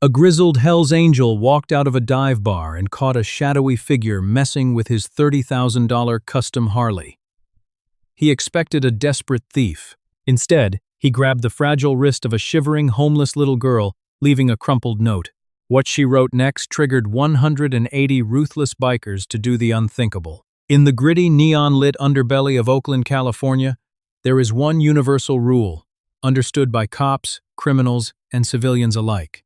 A grizzled Hell's Angel walked out of a dive bar and caught a shadowy figure messing with his $30,000 custom Harley. He expected a desperate thief. Instead, he grabbed the fragile wrist of a shivering, homeless little girl, leaving a crumpled note. What she wrote next triggered 180 ruthless bikers to do the unthinkable. In the gritty, neon-lit underbelly of Oakland, California, there is one universal rule, understood by cops, criminals, and civilians alike.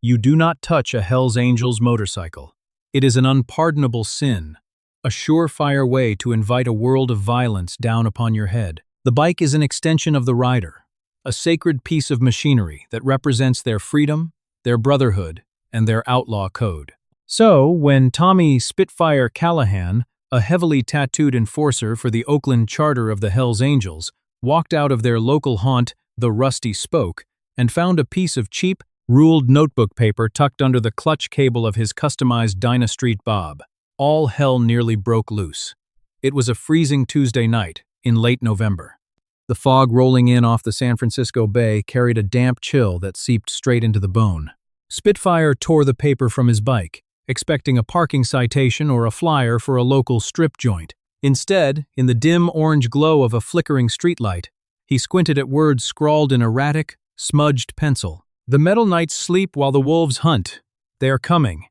You do not touch a Hell's Angels motorcycle. It is an unpardonable sin, a surefire way to invite a world of violence down upon your head. The bike is an extension of the rider, a sacred piece of machinery that represents their freedom, their brotherhood, and their outlaw code. So, when Tommy Spitfire Callahan, a heavily tattooed enforcer for the Oakland charter of the Hells Angels, walked out of their local haunt, the Rusty Spoke, and found a piece of cheap, ruled notebook paper tucked under the clutch cable of his customized Dinah Street Bob, all hell nearly broke loose. It was a freezing Tuesday night, in late November. The fog rolling in off the San Francisco Bay carried a damp chill that seeped straight into the bone. Spitfire tore the paper from his bike, expecting a parking citation or a flyer for a local strip joint. Instead, in the dim orange glow of a flickering streetlight, he squinted at words scrawled in erratic, smudged pencil. The metal knights sleep while the wolves hunt. They are coming.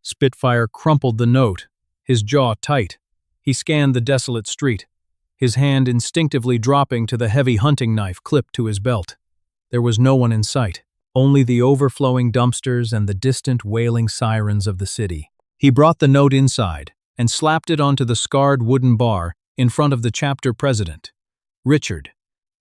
Spitfire crumpled the note, his jaw tight. He scanned the desolate street, his hand instinctively dropping to the heavy hunting knife clipped to his belt. There was no one in sight, only the overflowing dumpsters and the distant wailing sirens of the city. He brought the note inside and slapped it onto the scarred wooden bar in front of the chapter president. Richard,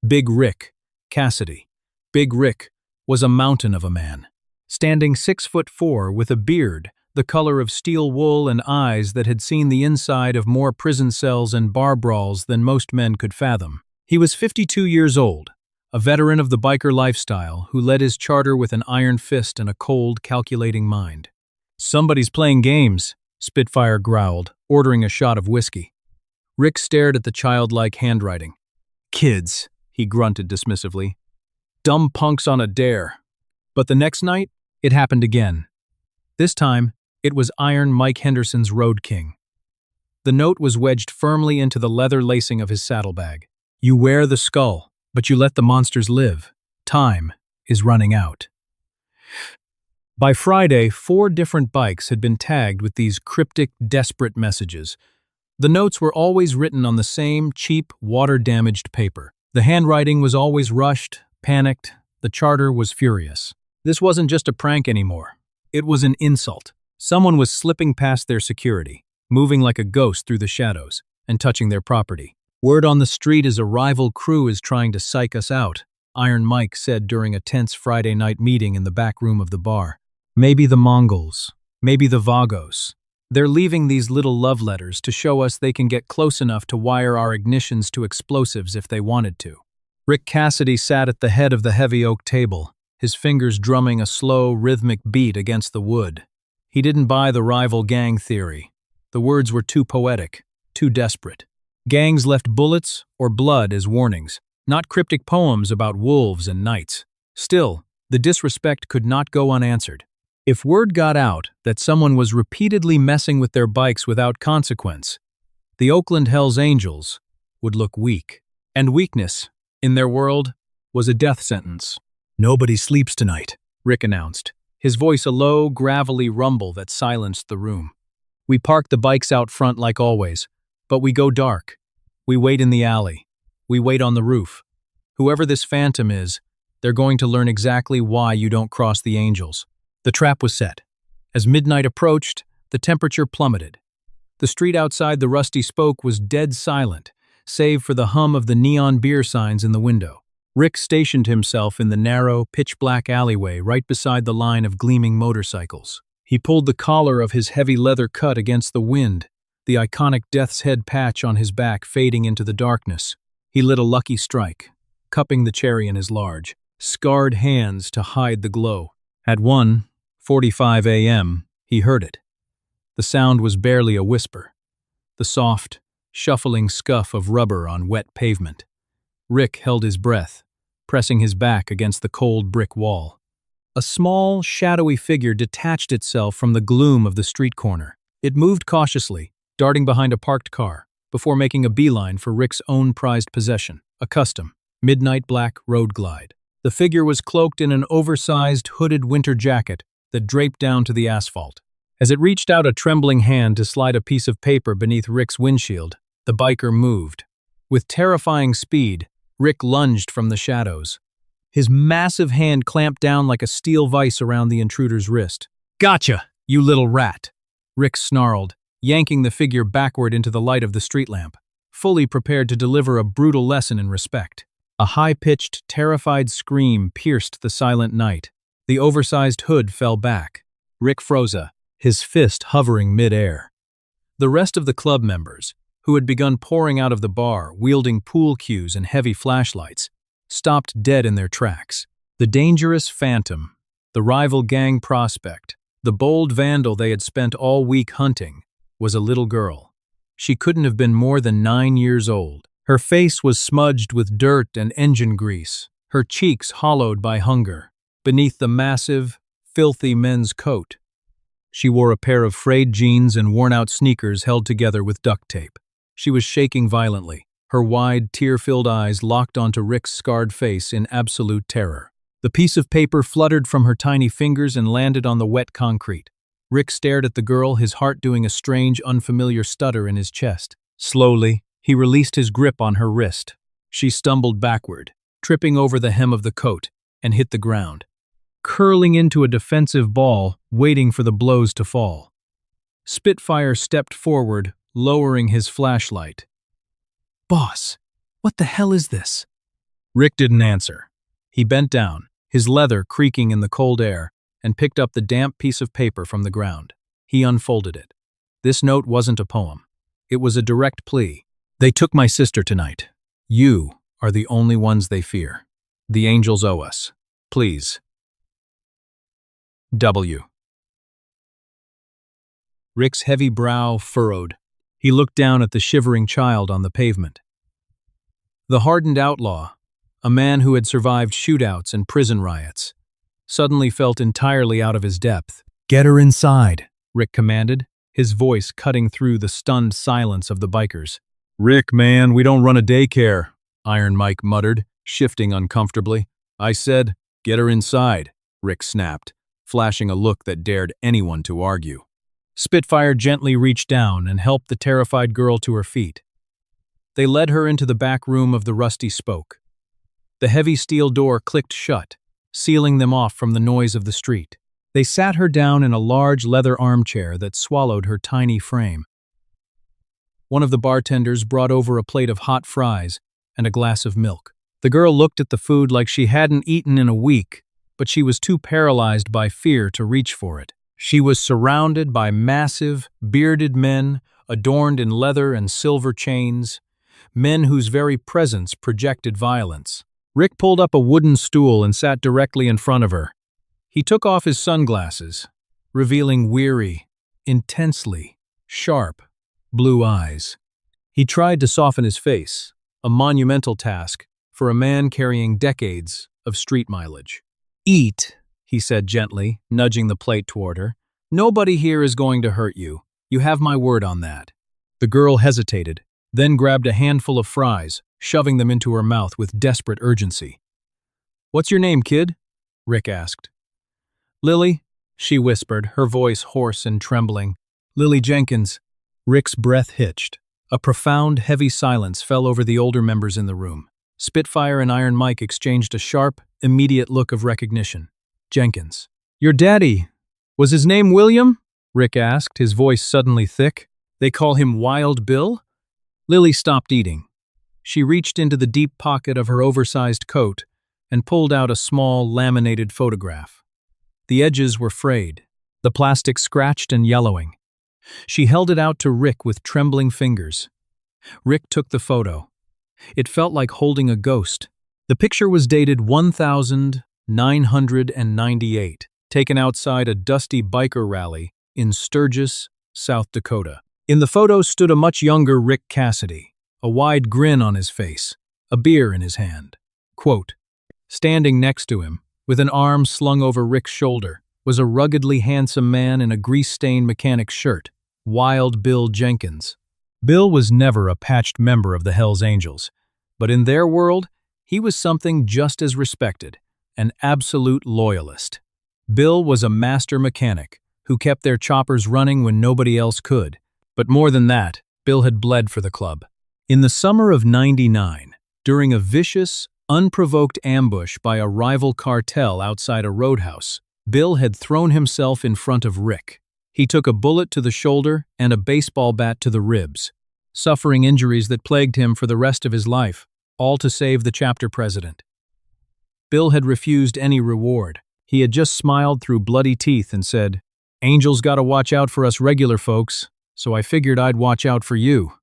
Big Rick, Cassidy. Big Rick was a mountain of a man, standing 6'4" with a beard the color of steel wool and eyes that had seen the inside of more prison cells and bar brawls than most men could fathom. He was 52 years old, a veteran of the biker lifestyle who led his charter with an iron fist and a cold, calculating mind. "Somebody's playing games," Spitfire growled, ordering a shot of whiskey. Rick stared at the childlike handwriting. "Kids," he grunted dismissively. "Dumb punks on a dare." But the next night, it happened again. This time, it was Iron Mike Henderson's Road King. The note was wedged firmly into the leather lacing of his saddlebag. "You wear the skull, but you let the monsters live. Time is running out." By Friday, 4 different bikes had been tagged with these cryptic, desperate messages. The notes were always written on the same cheap, water-damaged paper. The handwriting was always rushed, panicked. The charter was furious. This wasn't just a prank anymore. It was an insult. Someone was slipping past their security, moving like a ghost through the shadows, and touching their property. "Word on the street is a rival crew is trying to psych us out," Iron Mike said during a tense Friday night meeting in the back room of the bar. "Maybe the Mongols, maybe the Vagos. They're leaving these little love letters to show us they can get close enough to wire our ignitions to explosives if they wanted to." Rick Cassidy sat at the head of the heavy oak table, his fingers drumming a slow, rhythmic beat against the wood. He didn't buy the rival gang theory. The words were too poetic, too desperate. Gangs left bullets or blood as warnings, not cryptic poems about wolves and knights. Still, the disrespect could not go unanswered. If word got out that someone was repeatedly messing with their bikes without consequence, the Oakland Hells Angels would look weak. And weakness, in their world, was a death sentence. "Nobody sleeps tonight," Rick announced, his voice a low, gravelly rumble that silenced the room. "We park the bikes out front like always, but we go dark. We wait in the alley. We wait on the roof. Whoever this phantom is, they're going to learn exactly why you don't cross the Angels." The trap was set. As midnight approached, the temperature plummeted. The street outside the Rusty Spoke was dead silent, save for the hum of the neon beer signs in the window. Rick stationed himself in the narrow, pitch-black alleyway right beside the line of gleaming motorcycles. He pulled the collar of his heavy leather cut against the wind, the iconic death's head patch on his back fading into the darkness. He lit a lucky strike, cupping the cherry in his large, scarred hands to hide the glow. At 1:45 a.m., he heard it. The sound was barely a whisper, the soft, shuffling scuff of rubber on wet pavement. Rick held his breath, pressing his back against the cold brick wall. A small, shadowy figure detached itself from the gloom of the street corner. It moved cautiously, darting behind a parked car, before making a beeline for Rick's own prized possession, a custom, midnight black road glide. The figure was cloaked in an oversized, hooded winter jacket that draped down to the asphalt. As it reached out a trembling hand to slide a piece of paper beneath Rick's windshield, the biker moved. With terrifying speed, Rick lunged from the shadows. His massive hand clamped down like a steel vise around the intruder's wrist. "Gotcha, you little rat!" Rick snarled, yanking the figure backward into the light of the street lamp, fully prepared to deliver a brutal lesson in respect. A high-pitched, terrified scream pierced the silent night. The oversized hood fell back. Rick froze, his fist hovering mid-air. The rest of the club members, who had begun pouring out of the bar, wielding pool cues and heavy flashlights, stopped dead in their tracks. The dangerous phantom, the rival gang prospect, the bold vandal they had spent all week hunting, was a little girl. She couldn't have been more than 9 years old. Her face was smudged with dirt and engine grease, her cheeks hollowed by hunger. Beneath the massive, filthy men's coat, she wore a pair of frayed jeans and worn-out sneakers held together with duct tape. She was shaking violently, her wide, tear-filled eyes locked onto Rick's scarred face in absolute terror. The piece of paper fluttered from her tiny fingers and landed on the wet concrete. Rick stared at the girl, his heart doing a strange, unfamiliar stutter in his chest. Slowly, he released his grip on her wrist. She stumbled backward, tripping over the hem of the coat, and hit the ground, curling into a defensive ball, waiting for the blows to fall. Spitfire stepped forward, lowering his flashlight. "Boss, what the hell is this?" Rick didn't answer. He bent down, his leather creaking in the cold air, and picked up the damp piece of paper from the ground. He unfolded it. This note wasn't a poem. It was a direct plea. "They took my sister tonight. You are the only ones they fear. The angels owe us. Please. W." Rick's heavy brow furrowed. He looked down at the shivering child on the pavement. The hardened outlaw, a man who had survived shootouts and prison riots, suddenly felt entirely out of his depth. "Get her inside," Rick commanded, his voice cutting through the stunned silence of the bikers. "Rick, man, we don't run a daycare," Iron Mike muttered, shifting uncomfortably. "I said, get her inside," Rick snapped, flashing a look that dared anyone to argue. Spitfire gently reached down and helped the terrified girl to her feet. They led her into the back room of the Rusty Spoke. The heavy steel door clicked shut, sealing them off from the noise of the street. They sat her down in a large leather armchair that swallowed her tiny frame. One of the bartenders brought over a plate of hot fries and a glass of milk. The girl looked at the food like she hadn't eaten in a week, but she was too paralyzed by fear to reach for it. She was surrounded by massive, bearded men, adorned in leather and silver chains, men whose very presence projected violence. Rick pulled up a wooden stool and sat directly in front of her. He took off his sunglasses, revealing weary, intensely sharp, blue eyes. He tried to soften his face, a monumental task for a man carrying decades of street mileage. "Eat," he said gently, nudging the plate toward her. "Nobody here is going to hurt you. You have my word on that." The girl hesitated, then grabbed a handful of fries, shoving them into her mouth with desperate urgency. "What's your name, kid?" Rick asked. "Lily," she whispered, her voice hoarse and trembling. "Lily Jenkins." Rick's breath hitched. A profound, heavy silence fell over the older members in the room. Spitfire and Iron Mike exchanged a sharp, immediate look of recognition. "Jenkins. Your daddy. Was his name William?" Rick asked, his voice suddenly thick. "They call him Wild Bill?" Lily stopped eating. She reached into the deep pocket of her oversized coat and pulled out a small, laminated photograph. The edges were frayed, the plastic scratched and yellowing. She held it out to Rick with trembling fingers. Rick took the photo. It felt like holding a ghost. The picture was dated 1998, taken outside a dusty biker rally in Sturgis, South Dakota. In the photo stood a much younger Rick Cassidy, a wide grin on his face, a beer in his hand. Quote, standing next to him, With an arm slung over Rick's shoulder was a ruggedly handsome man in a grease-stained mechanic's shirt, Wild Bill Jenkins. Bill was never a patched member of the Hells Angels, but in their world, he was something just as respected, an absolute loyalist. Bill was a master mechanic who kept their choppers running when nobody else could. But more than that, Bill had bled for the club. In the summer of '99, during a vicious, unprovoked ambush by a rival cartel outside a roadhouse, Bill had thrown himself in front of Rick. He took a bullet to the shoulder and a baseball bat to the ribs, suffering injuries that plagued him for the rest of his life, all to save the chapter president. Bill had refused any reward. He had just smiled through bloody teeth and said, "Angels gotta watch out for us regular folks, so I figured I'd watch out for you."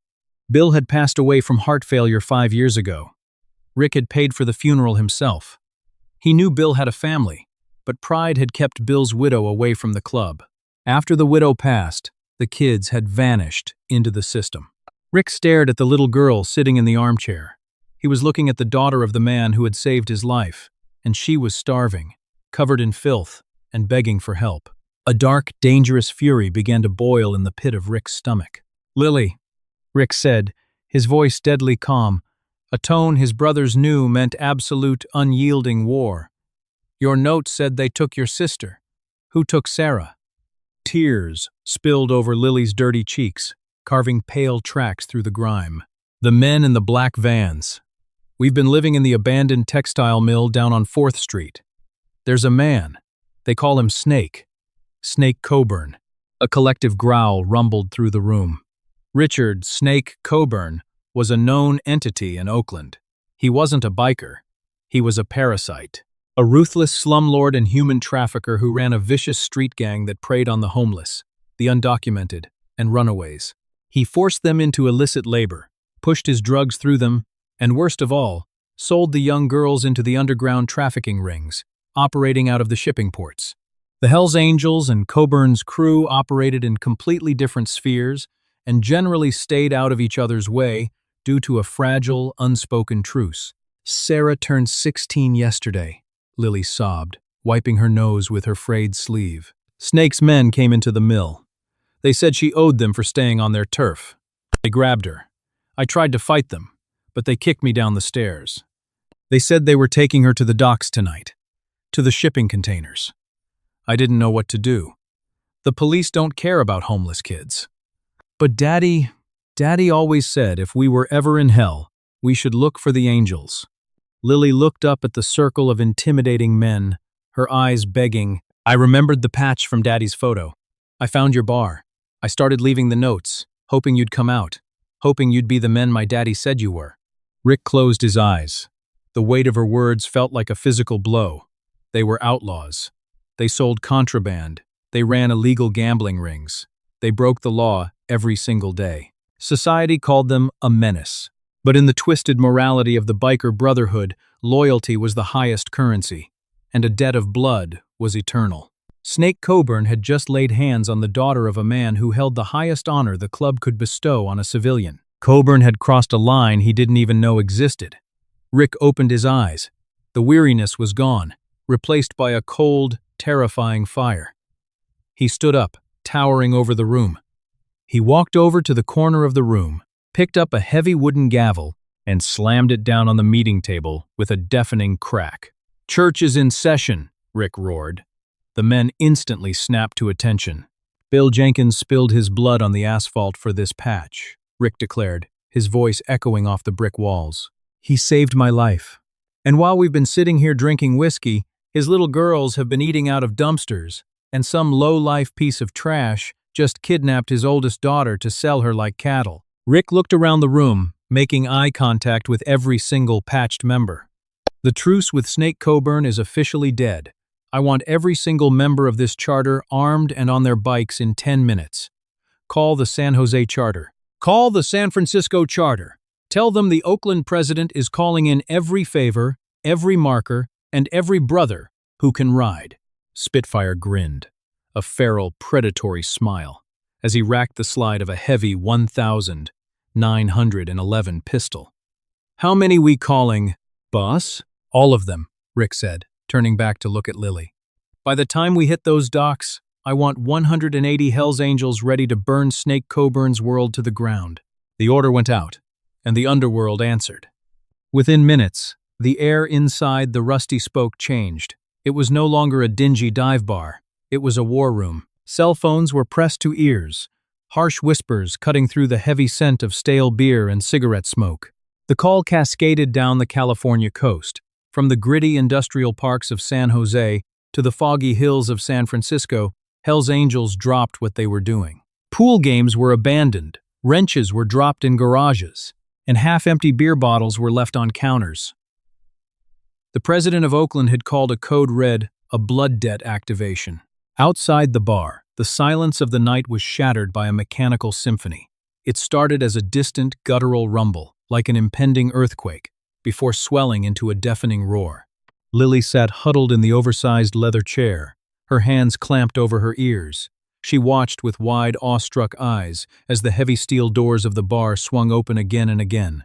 Bill had passed away from heart failure 5 years ago. Rick had paid for the funeral himself. He knew Bill had a family, but pride had kept Bill's widow away from the club. After the widow passed, the kids had vanished into the system. Rick stared at the little girl sitting in the armchair. He was looking at the daughter of the man who had saved his life, and she was starving, covered in filth, and begging for help. A dark, dangerous fury began to boil in the pit of Rick's stomach. "Lily," Rick said, his voice deadly calm, a tone his brothers knew meant absolute, unyielding war. "Your note said they took your sister. Who took Sarah?" Tears spilled over Lily's dirty cheeks, carving pale tracks through the grime. "The men in the black vans. We've been living in the abandoned textile mill down on 4th Street. There's a man. They call him Snake. Snake Coburn." A collective growl rumbled through the room. Richard Snake Coburn was a known entity in Oakland. He wasn't a biker. He was a parasite. A ruthless slumlord and human trafficker who ran a vicious street gang that preyed on the homeless, the undocumented, and runaways. He forced them into illicit labor, pushed his drugs through them, and worst of all, sold the young girls into the underground trafficking rings, operating out of the shipping ports. The Hells Angels and Coburn's crew operated in completely different spheres and generally stayed out of each other's way due to a fragile, unspoken truce. "Sarah turned 16 yesterday," Lily sobbed, wiping her nose with her frayed sleeve. "Snake's men came into the mill. They said she owed them for staying on their turf. They grabbed her. I tried to fight them, but they kicked me down the stairs. They said they were taking her to the docks tonight, to the shipping containers. I didn't know what to do. The police don't care about homeless kids. But Daddy always said if we were ever in hell, we should look for the angels." Lily looked up at the circle of intimidating men, her eyes begging. "I remembered the patch from Daddy's photo. I found your bar. I started leaving the notes, hoping you'd come out, hoping you'd be the men my daddy said you were." Rick closed his eyes. The weight of her words felt like a physical blow. They were outlaws. They sold contraband. They ran illegal gambling rings. They broke the law every single day. Society called them a menace. But in the twisted morality of the biker brotherhood, loyalty was the highest currency, and a debt of blood was eternal. Snake Coburn had just laid hands on the daughter of a man who held the highest honor the club could bestow on a civilian. Coburn had crossed a line he didn't even know existed. Rick opened his eyes. The weariness was gone, replaced by a cold, terrifying fire. He stood up, towering over the room. He walked over to the corner of the room, picked up a heavy wooden gavel, and slammed it down on the meeting table with a deafening crack. "Church is in session," Rick roared. The men instantly snapped to attention. "Bill Jenkins spilled his blood on the asphalt for this patch," Rick declared, his voice echoing off the brick walls. "He saved my life. And while we've been sitting here drinking whiskey, his little girls have been eating out of dumpsters, and some low-life piece of trash just kidnapped his oldest daughter to sell her like cattle." Rick looked around the room, making eye contact with every single patched member. "The truce with Snake Coburn is officially dead. I want every single member of this charter armed and on their bikes in 10 minutes. Call the San Jose charter. Call the San Francisco charter. Tell them the Oakland president is calling in every favor, every marker, and every brother who can ride." Spitfire grinned, a feral, predatory smile, as he racked the slide of a heavy 1,911 pistol. "How many we calling, boss?" "All of them," Rick said, turning back to look at Lily. By the time we hit those docks, I want 180 Hells Angels ready to burn Snake Coburn's world to the ground. The order went out, and the underworld answered. Within minutes, the air inside the rusty spoke changed. It was no longer a dingy dive bar. It was a war room. Cell phones were pressed to ears, harsh whispers cutting through the heavy scent of stale beer and cigarette smoke. The call cascaded down the California coast, from the gritty industrial parks of San Jose to the foggy hills of San Francisco. Hells Angels dropped what they were doing. Pool games were abandoned, wrenches were dropped in garages, and half-empty beer bottles were left on counters. The president of Oakland had called a code red a blood debt activation. Outside the bar, the silence of the night was shattered by a mechanical symphony. It started as a distant, guttural rumble, like an impending earthquake, before swelling into a deafening roar. Lily sat huddled in the oversized leather chair, her hands clamped over her ears. She watched with wide, awestruck eyes as the heavy steel doors of the bar swung open again and again.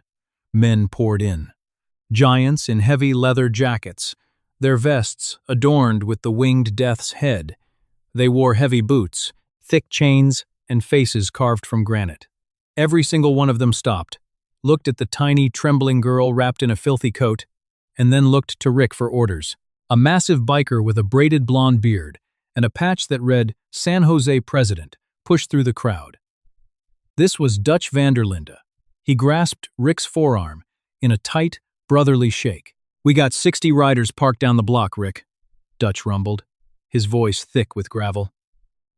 Men poured in. Giants in heavy leather jackets, their vests adorned with the winged death's head. They wore heavy boots, thick chains, and faces carved from granite. Every single one of them stopped, looked at the tiny, trembling girl wrapped in a filthy coat, and then looked to Rick for orders. A massive biker with a braided blonde beard and a patch that read San Jose President pushed through the crowd. This was Dutch Vanderlinde. He grasped Rick's forearm in a tight, brotherly shake. "We got 60 riders parked down the block, Rick," Dutch rumbled, his voice thick with gravel.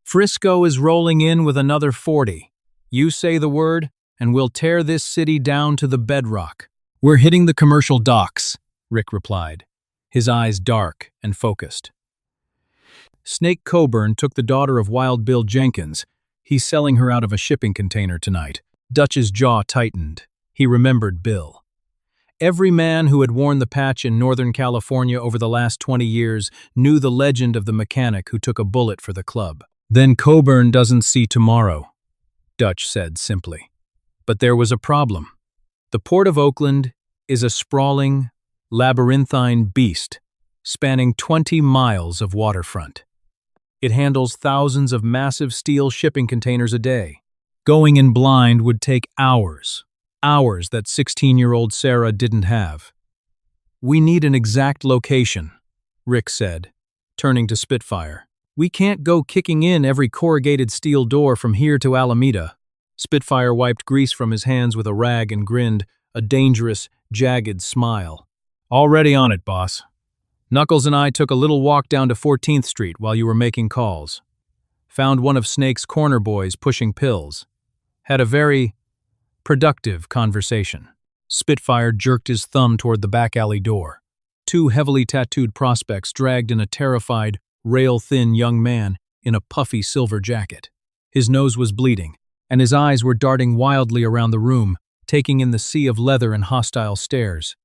"Frisco is rolling in with another 40. You say the word, and we'll tear this city down to the bedrock." "We're hitting the commercial docks," Rick replied, his eyes dark and focused. "Snake Coburn took the daughter of Wild Bill Jenkins. He's selling her out of a shipping container tonight." Dutch's jaw tightened. He remembered Bill. Every man who had worn the patch in Northern California over the last 20 years knew the legend of the mechanic who took a bullet for the club. "Then Coburn doesn't see tomorrow," Dutch said simply. But there was a problem. The Port of Oakland is a sprawling, labyrinthine beast, spanning 20 miles of waterfront. It handles thousands of massive steel shipping containers a day. Going in blind would take hours. Hours that 16-year-old Sarah didn't have. "We need an exact location," Rick said, turning to Spitfire. "We can't go kicking in every corrugated steel door from here to Alameda." Spitfire wiped grease from his hands with a rag and grinned, a dangerous, jagged smile. "Already on it, boss. Knuckles and I took a little walk down to 14th Street while you were making calls. Found one of Snake's corner boys pushing pills. Had a very productive conversation." Spitfire jerked his thumb toward the back alley door. Two heavily tattooed prospects dragged in a terrified, rail-thin young man in a puffy silver jacket. His nose was bleeding, and his eyes were darting wildly around the room, taking in the sea of leather and hostile stares.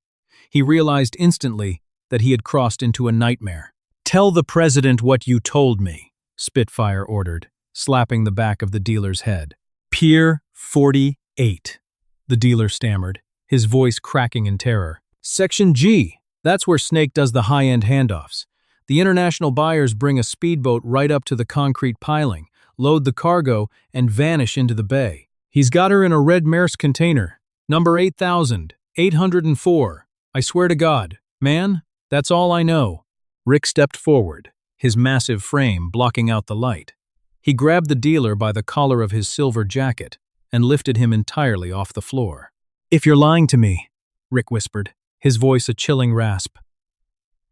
He realized instantly that he had crossed into a nightmare. "Tell the president what you told me," Spitfire ordered, slapping the back of the dealer's head. "Pier 48, the dealer stammered, his voice cracking in terror. "Section G, that's where Snake does the high-end handoffs. The international buyers bring a speedboat right up to the concrete piling, load the cargo, and vanish into the bay. He's got her in a red Maersk container, number 8804. I swear to God, man, that's all I know." Rick stepped forward, his massive frame blocking out the light. He grabbed the dealer by the collar of his silver jacket and lifted him entirely off the floor. "If you're lying to me," Rick whispered, his voice a chilling rasp,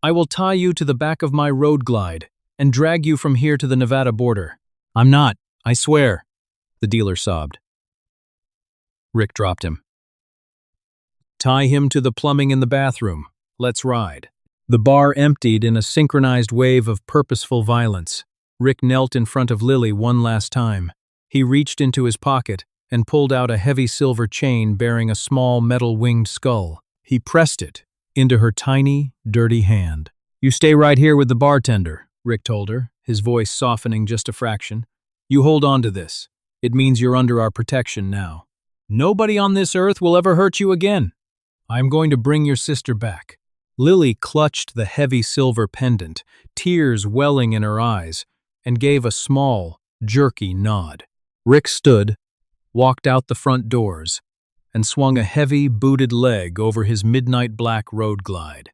"I will tie you to the back of my road glide and drag you from here to the Nevada border." "I'm not, I swear," the dealer sobbed. Rick dropped him. "Tie him to the plumbing in the bathroom. Let's ride." The bar emptied in a synchronized wave of purposeful violence. Rick knelt in front of Lily one last time. He reached into his pocket and pulled out a heavy silver chain bearing a small metal-winged skull. He pressed it into her tiny, dirty hand. "You stay right here with the bartender," Rick told her, his voice softening just a fraction. "You hold on to this. It means you're under our protection now. Nobody on this earth will ever hurt you again. I'm going to bring your sister back. Lily clutched the heavy silver pendant, tears welling in her eyes, and gave a small, jerky nod. Rick stood, walked out the front doors, and swung a heavy, booted leg over his midnight black road glide.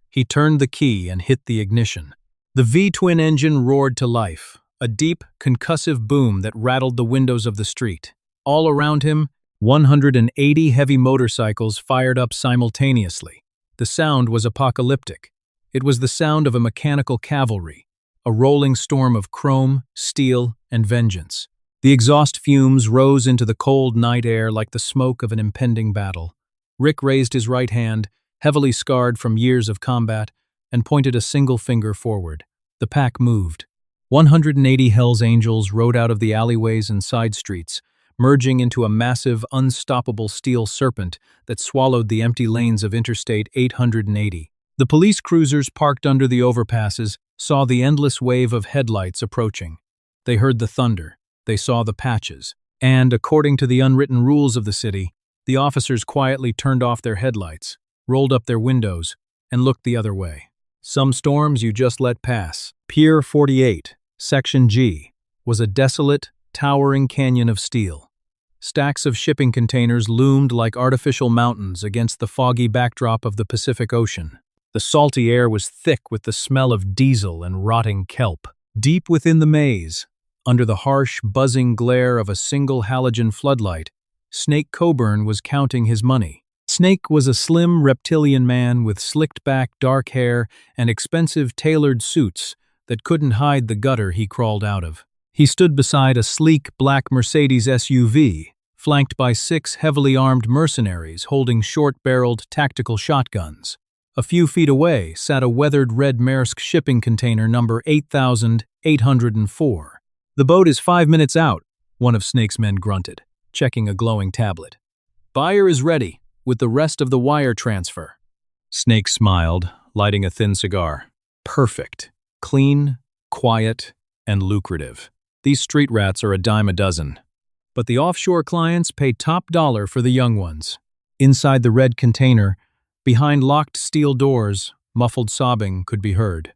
He turned the key and hit the ignition. The V-twin engine roared to life, a deep, concussive boom that rattled the windows of the street. All around him, 180 heavy motorcycles fired up simultaneously. The sound was apocalyptic. It was the sound of a mechanical cavalry, a rolling storm of chrome, steel, and vengeance. The exhaust fumes rose into the cold night air like the smoke of an impending battle. Rick raised his right hand, heavily scarred from years of combat, and pointed a single finger forward. The pack moved. 180 Hell's Angels rode out of the alleyways and side streets, merging into a massive, unstoppable steel serpent that swallowed the empty lanes of Interstate 880. The police cruisers parked under the overpasses saw the endless wave of headlights approaching. They heard the thunder. They saw the patches. And, according to the unwritten rules of the city, the officers quietly turned off their headlights, rolled up their windows, and looked the other way. Some storms you just let pass. Pier 48, Section G, was a desolate, towering canyon of steel. Stacks of shipping containers loomed like artificial mountains against the foggy backdrop of the Pacific Ocean. The salty air was thick with the smell of diesel and rotting kelp. Deep within the maze, under the harsh, buzzing glare of a single halogen floodlight, Snake Coburn was counting his money. Snake was a slim, reptilian man with slicked-back dark hair and expensive tailored suits that couldn't hide the gutter he crawled out of. He stood beside a sleek black Mercedes SUV, flanked by 6 heavily armed mercenaries holding short-barreled tactical shotguns. A few feet away sat a weathered red Maersk shipping container number 8804. "The boat is 5 minutes out," one of Snake's men grunted, checking a glowing tablet. "Buyer is ready, with the rest of the wire transfer." Snake smiled, lighting a thin cigar. Perfect. Clean, quiet, and lucrative. These street rats are a dime a dozen. But the offshore clients pay top dollar for the young ones. Inside the red container, behind locked steel doors, muffled sobbing could be heard.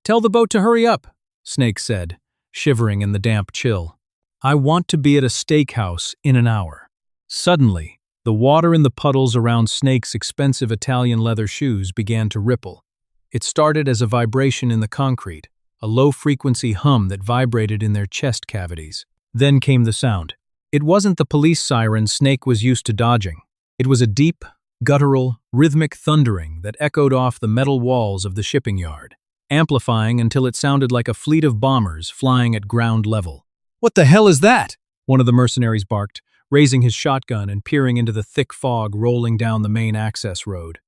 "Tell the boat to hurry up," Snake said, shivering in the damp chill. "I want to be at a steakhouse in an hour." Suddenly, the water in the puddles around Snake's expensive Italian leather shoes began to ripple. It started as a vibration in the concrete, a low-frequency hum that vibrated in their chest cavities. Then came the sound. It wasn't the police siren Snake was used to dodging. It was a deep, guttural, rhythmic thundering that echoed off the metal walls of the shipping yard, amplifying until it sounded like a fleet of bombers flying at ground level. "What the hell is that?" one of the mercenaries barked, raising his shotgun and peering into the thick fog rolling down the main access road.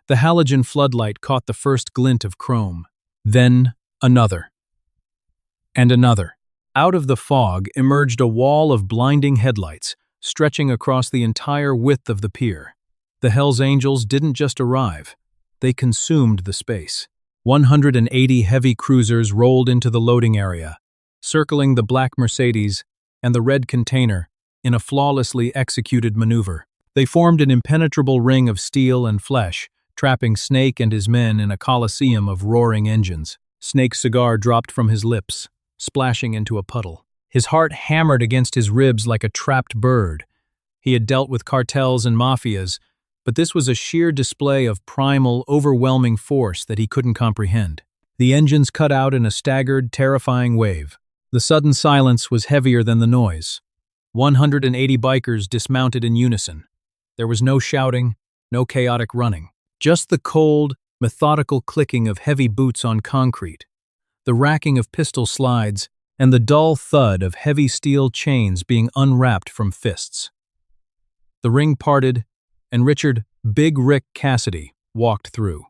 The halogen floodlight caught the first glint of chrome. Then another. And another. Out of the fog emerged a wall of blinding headlights, stretching across the entire width of the pier. The Hells Angels didn't just arrive. They consumed the space. 180 heavy cruisers rolled into the loading area, circling the black Mercedes and the red container in a flawlessly executed maneuver. They formed an impenetrable ring of steel and flesh, trapping Snake and his men in a coliseum of roaring engines. Snake's cigar dropped from his lips, splashing into a puddle. His heart hammered against his ribs like a trapped bird. He had dealt with cartels and mafias, but this was a sheer display of primal, overwhelming force that he couldn't comprehend. The engines cut out in a staggered, terrifying wave. The sudden silence was heavier than the noise. 180 bikers dismounted in unison. There was no shouting, no chaotic running. Just the cold, methodical clicking of heavy boots on concrete, the racking of pistol slides, and the dull thud of heavy steel chains being unwrapped from fists. The ring parted, and Richard "Big Rick" Cassidy walked through.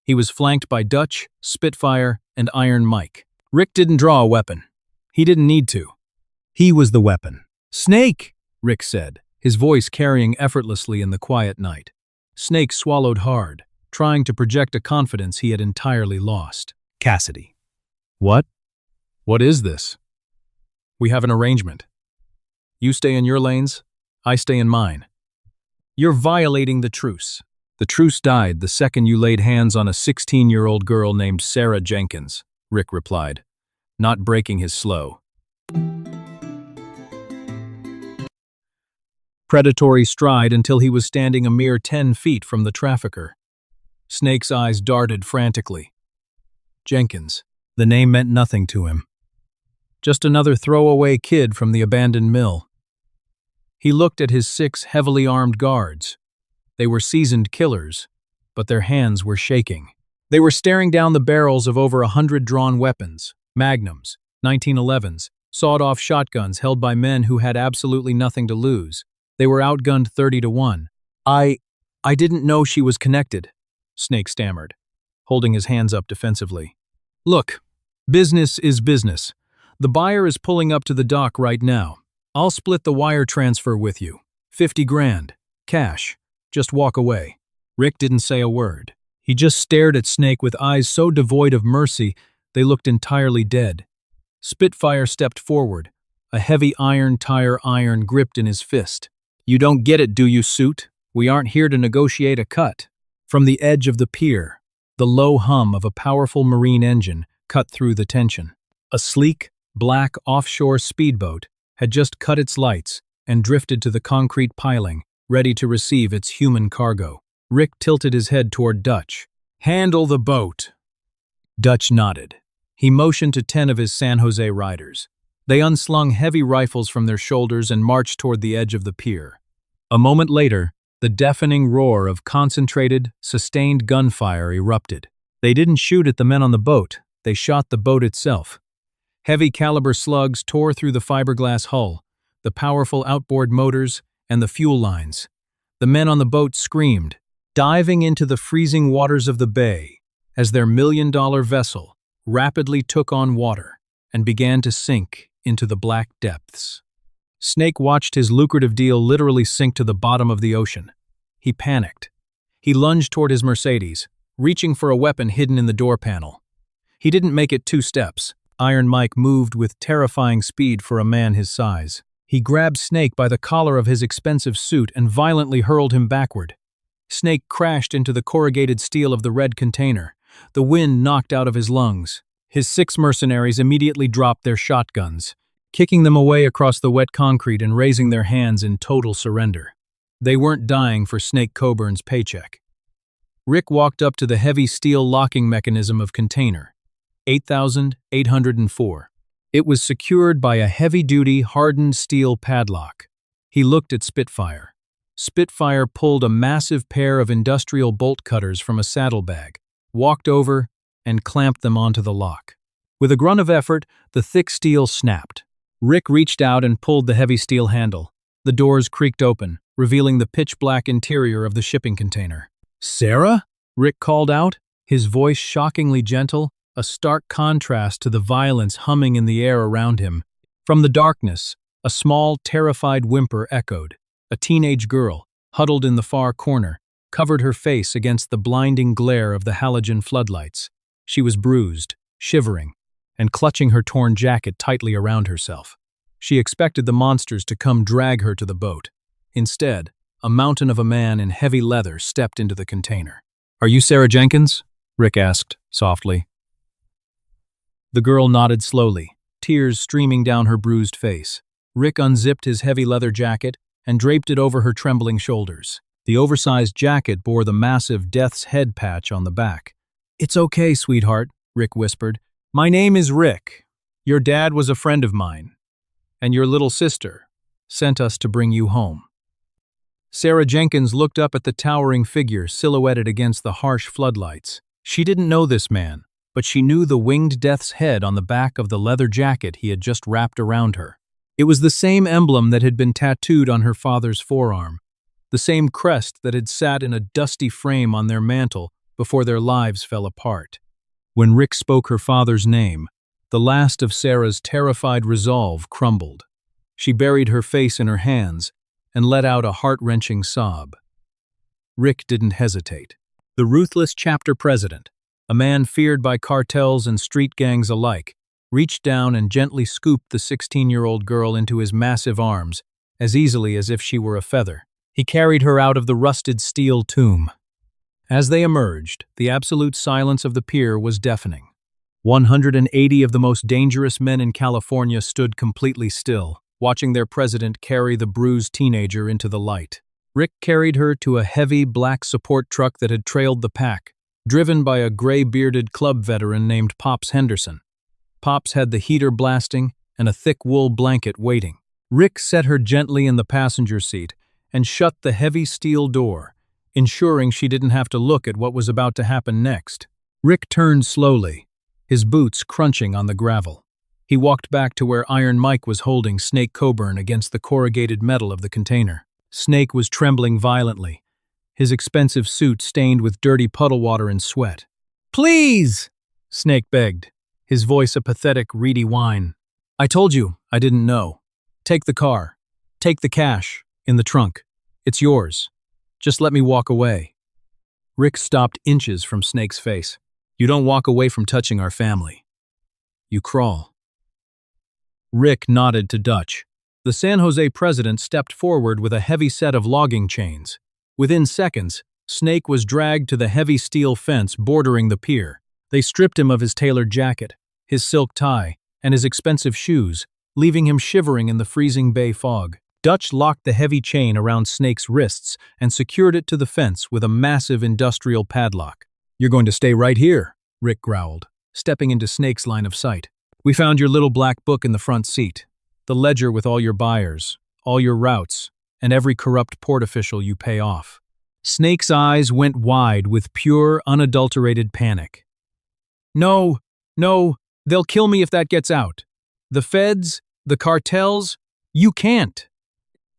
He was flanked by Dutch, Spitfire, and Iron Mike. Rick didn't draw a weapon. He didn't need to. He was the weapon. "Snake!" Rick said, his voice carrying effortlessly in the quiet night. Snake swallowed hard, trying to project a confidence he had entirely lost. "Cassidy." "What? What is this?" "We have an arrangement. You stay in your lanes, I stay in mine." "You're violating the truce." The truce died the second you laid hands on a 16-year-old girl named Sarah Jenkins, Rick replied, not breaking his slow, predatory stride until he was standing a mere 10 feet from the trafficker. Snake's eyes darted frantically. Jenkins. The name meant nothing to him. Just another throwaway kid from the abandoned mill. He looked at his 6 heavily armed guards. They were seasoned killers, but their hands were shaking. They were staring down the barrels of over 100 drawn weapons, magnums, 1911s, sawed-off shotguns held by men who had absolutely nothing to lose. They were outgunned 30-1. I didn't know she was connected, Snake stammered, holding his hands up defensively. Look, business is business. The buyer is pulling up to the dock right now. I'll split the wire transfer with you. 50 grand. Cash. Just walk away. Rick didn't say a word. He just stared at Snake with eyes so devoid of mercy they looked entirely dead. Spitfire stepped forward, a heavy iron gripped in his fist. You don't get it, do you, suit? We aren't here to negotiate a cut. From the edge of the pier, the low hum of a powerful marine engine cut through the tension. A sleek, black offshore speedboat had just cut its lights and drifted to the concrete piling, ready to receive its human cargo. Rick tilted his head toward Dutch. Handle the boat. Dutch nodded. He motioned to 10 of his San Jose riders. They unslung heavy rifles from their shoulders and marched toward the edge of the pier. A moment later, the deafening roar of concentrated, sustained gunfire erupted. They didn't shoot at the men on the boat, they shot the boat itself. Heavy caliber slugs tore through the fiberglass hull, the powerful outboard motors, and the fuel lines. The men on the boat screamed, diving into the freezing waters of the bay as their million-dollar vessel rapidly took on water and began to sink into the black depths. Snake watched his lucrative deal literally sink to the bottom of the ocean. He panicked. He lunged toward his Mercedes, reaching for a weapon hidden in the door panel. He didn't make it 2 steps. Iron Mike moved with terrifying speed for a man his size. He grabbed Snake by the collar of his expensive suit and violently hurled him backward. Snake crashed into the corrugated steel of the red container. The wind knocked out of his lungs. His 6 mercenaries immediately dropped their shotguns, kicking them away across the wet concrete and raising their hands in total surrender. They weren't dying for Snake Coburn's paycheck. Rick walked up to the heavy steel locking mechanism of container, 8,804. It was secured by a heavy-duty, hardened steel padlock. He looked at Spitfire. Spitfire pulled a massive pair of industrial bolt cutters from a saddlebag, walked over, and clamped them onto the lock. With a grunt of effort, the thick steel snapped. Rick reached out and pulled the heavy steel handle. The doors creaked open, revealing the pitch-black interior of the shipping container. "Sarah?" Rick called out, his voice shockingly gentle, a stark contrast to the violence humming in the air around him. From the darkness, a small, terrified whimper echoed. A teenage girl, huddled in the far corner, covered her face against the blinding glare of the halogen floodlights. She was bruised, shivering, and clutching her torn jacket tightly around herself. She expected the monsters to come drag her to the boat. Instead, a mountain of a man in heavy leather stepped into the container. "Are you Sarah Jenkins?" Rick asked, softly. The girl nodded slowly, tears streaming down her bruised face. Rick unzipped his heavy leather jacket and draped it over her trembling shoulders. The oversized jacket bore the massive Death's Head patch on the back. "It's okay, sweetheart," Rick whispered. "My name is Rick. Your dad was a friend of mine, and your little sister sent us to bring you home." Sarah Jenkins looked up at the towering figure silhouetted against the harsh floodlights. She didn't know this man, but she knew the winged death's head on the back of the leather jacket he had just wrapped around her. It was the same emblem that had been tattooed on her father's forearm, the same crest that had sat in a dusty frame on their mantle before their lives fell apart. When Rick spoke her father's name, the last of Sarah's terrified resolve crumbled. She buried her face in her hands and let out a heart-wrenching sob. Rick didn't hesitate. The ruthless chapter president, a man feared by cartels and street gangs alike, reached down and gently scooped the 16-year-old girl into his massive arms, as easily as if she were a feather. He carried her out of the rusted steel tomb. As they emerged, the absolute silence of the pier was deafening. 180 of the most dangerous men in California stood completely still, watching their president carry the bruised teenager into the light. Rick carried her to a heavy black support truck that had trailed the pack, driven by a gray-bearded club veteran named Pops Henderson. Pops had the heater blasting and a thick wool blanket waiting. Rick set her gently in the passenger seat and shut the heavy steel door, ensuring she didn't have to look at what was about to happen next. Rick turned slowly, his boots crunching on the gravel. He walked back to where Iron Mike was holding Snake Coburn against the corrugated metal of the container. Snake was trembling violently, his expensive suit stained with dirty puddle water and sweat. "Please!" Snake begged, his voice a pathetic, reedy whine. "I told you, I didn't know. Take the car. Take the cash, in the trunk. It's yours. Just let me walk away." Rick stopped inches from Snake's face. "You don't walk away from touching our family. You crawl." Rick nodded to Dutch. The San Jose president stepped forward with a heavy set of logging chains. Within seconds, Snake was dragged to the heavy steel fence bordering the pier. They stripped him of his tailored jacket, his silk tie, and his expensive shoes, leaving him shivering in the freezing bay fog. Dutch locked the heavy chain around Snake's wrists and secured it to the fence with a massive industrial padlock. "You're going to stay right here," Rick growled, stepping into Snake's line of sight. "We found your little black book in the front seat, the ledger with all your buyers, all your routes, and every corrupt port official you pay off." Snake's eyes went wide with pure, unadulterated panic. No, they'll kill me if that gets out. The feds, the cartels, you can't."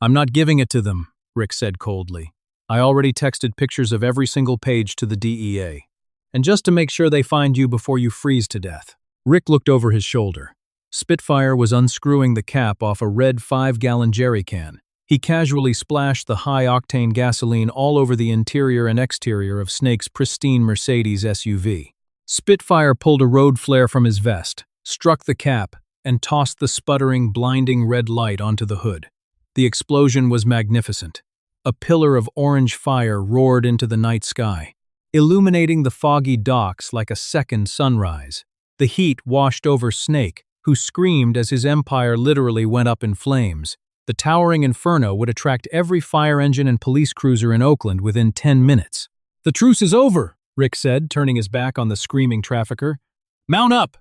"I'm not giving it to them," Rick said coldly. "I already texted pictures of every single page to the DEA. And just to make sure they find you before you freeze to death." Rick looked over his shoulder. Spitfire was unscrewing the cap off a red 5-gallon jerry can. He casually splashed the high-octane gasoline all over the interior and exterior of Snake's pristine Mercedes SUV. Spitfire pulled a road flare from his vest, struck the cap, and tossed the sputtering, blinding red light onto the hood. The explosion was magnificent. A pillar of orange fire roared into the night sky, illuminating the foggy docks like a second sunrise. The heat washed over Snake, who screamed as his empire literally went up in flames. The towering inferno would attract every fire engine and police cruiser in Oakland within 10 minutes. "The truce is over," Rick said, turning his back on the screaming trafficker. "Mount up!"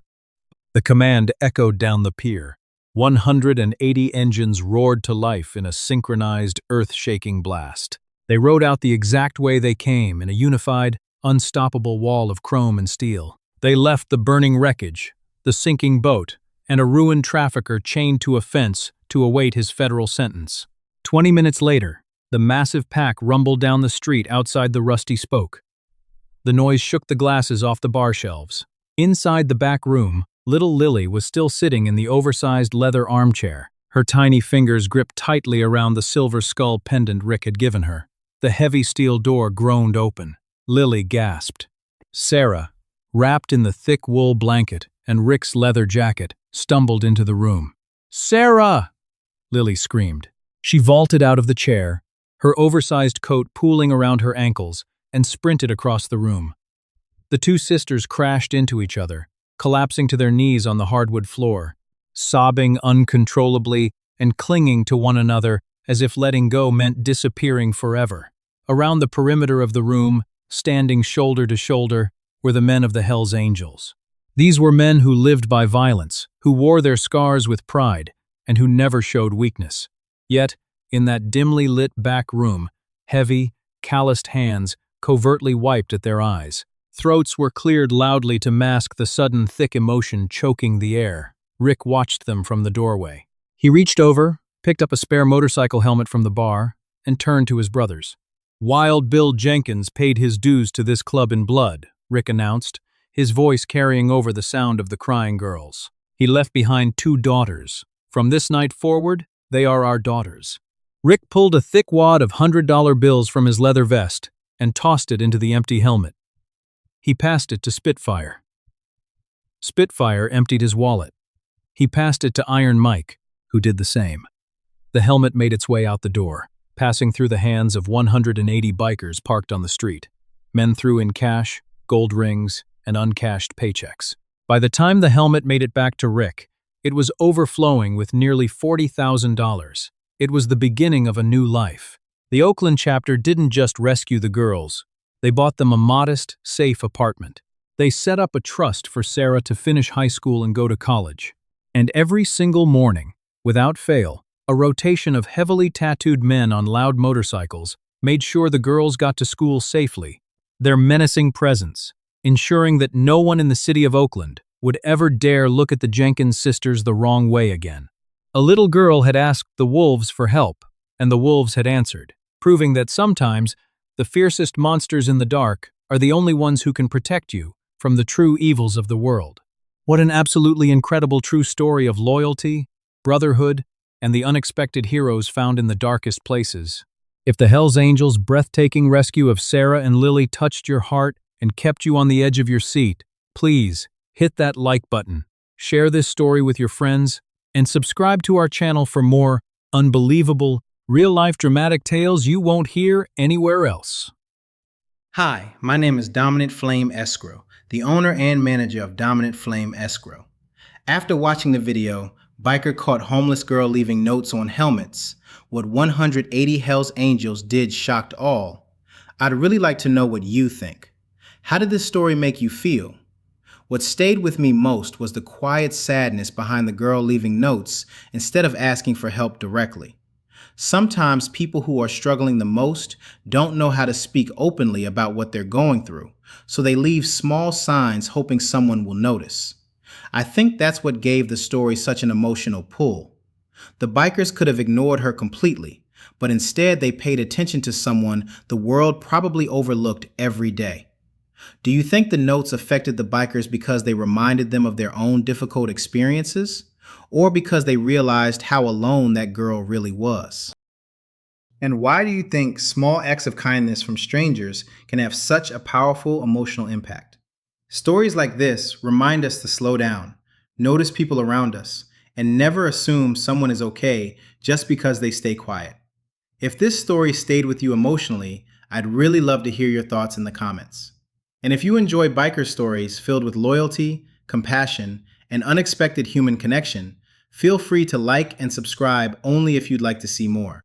The command echoed down the pier. 180 engines roared to life in a synchronized, earth-shaking blast. They rode out the exact way they came, in a unified, unstoppable wall of chrome and steel. They left the burning wreckage, the sinking boat, and a ruined trafficker chained to a fence to await his federal sentence. 20 minutes later, the massive pack rumbled down the street outside the Rusty Spoke. The noise shook the glasses off the bar shelves. Inside the back room, little Lily was still sitting in the oversized leather armchair, her tiny fingers gripped tightly around the silver skull pendant Rick had given her. The heavy steel door groaned open. Lily gasped. Sarah, wrapped in the thick wool blanket and Rick's leather jacket, stumbled into the room. "Sarah!" Lily screamed. She vaulted out of the chair, her oversized coat pooling around her ankles, and sprinted across the room. The two sisters crashed into each other, collapsing to their knees on the hardwood floor, sobbing uncontrollably and clinging to one another as if letting go meant disappearing forever. Around the perimeter of the room, standing shoulder to shoulder, were the men of the Hells Angels. These were men who lived by violence, who wore their scars with pride, and who never showed weakness. Yet, in that dimly lit back room, heavy, calloused hands covertly wiped at their eyes. Throats were cleared loudly to mask the sudden thick emotion choking the air. Rick watched them from the doorway. He reached over, picked up a spare motorcycle helmet from the bar, and turned to his brothers. "Wild Bill Jenkins paid his dues to this club in blood," Rick announced, his voice carrying over the sound of the crying girls. "He left behind 2 daughters. From this night forward, they are our daughters." Rick pulled a thick wad of $100 bills from his leather vest and tossed it into the empty helmet. He passed it to Spitfire. Spitfire emptied his wallet. He passed it to Iron Mike, who did the same. The helmet made its way out the door, passing through the hands of 180 bikers parked on the street. Men threw in cash, gold rings, and uncashed paychecks. By the time the helmet made it back to Rick, it was overflowing with nearly $40,000. It was the beginning of a new life. The Oakland chapter didn't just rescue the girls. They bought them a modest, safe apartment. They set up a trust for Sarah to finish high school and go to college. And every single morning, without fail, a rotation of heavily tattooed men on loud motorcycles made sure the girls got to school safely. Their menacing presence, ensuring that no one in the city of Oakland would ever dare look at the Jenkins sisters the wrong way again. A little girl had asked the wolves for help, and the wolves had answered, proving that sometimes the fiercest monsters in the dark are the only ones who can protect you from the true evils of the world. What an absolutely incredible true story of loyalty, brotherhood, and the unexpected heroes found in the darkest places. If the Hells Angels' breathtaking rescue of Sarah and Lily touched your heart and kept you on the edge of your seat, please hit that like button, share this story with your friends, and subscribe to our channel for more unbelievable, real-life dramatic tales you won't hear anywhere else. Hi, my name is Dominant Flame Escrow, the owner and manager of Dominant Flame Escrow. After watching the video, Biker Caught Homeless Girl Leaving Notes on Helmets, what 180 Hells Angels did shocked all. I'd really like to know what you think. How did this story make you feel? What stayed with me most was the quiet sadness behind the girl leaving notes instead of asking for help directly. Sometimes people who are struggling the most don't know how to speak openly about what they're going through, so they leave small signs hoping someone will notice. I think that's what gave the story such an emotional pull. The bikers could have ignored her completely, but instead they paid attention to someone the world probably overlooked every day. Do you think the notes affected the bikers because they reminded them of their own difficult experiences, or because they realized how alone that girl really was? And why do you think small acts of kindness from strangers can have such a powerful emotional impact? Stories like this remind us to slow down, notice people around us, and never assume someone is okay just because they stay quiet. If this story stayed with you emotionally, I'd really love to hear your thoughts in the comments. And if you enjoy biker stories filled with loyalty, compassion, and unexpected human connection, feel free to like and subscribe only if you'd like to see more.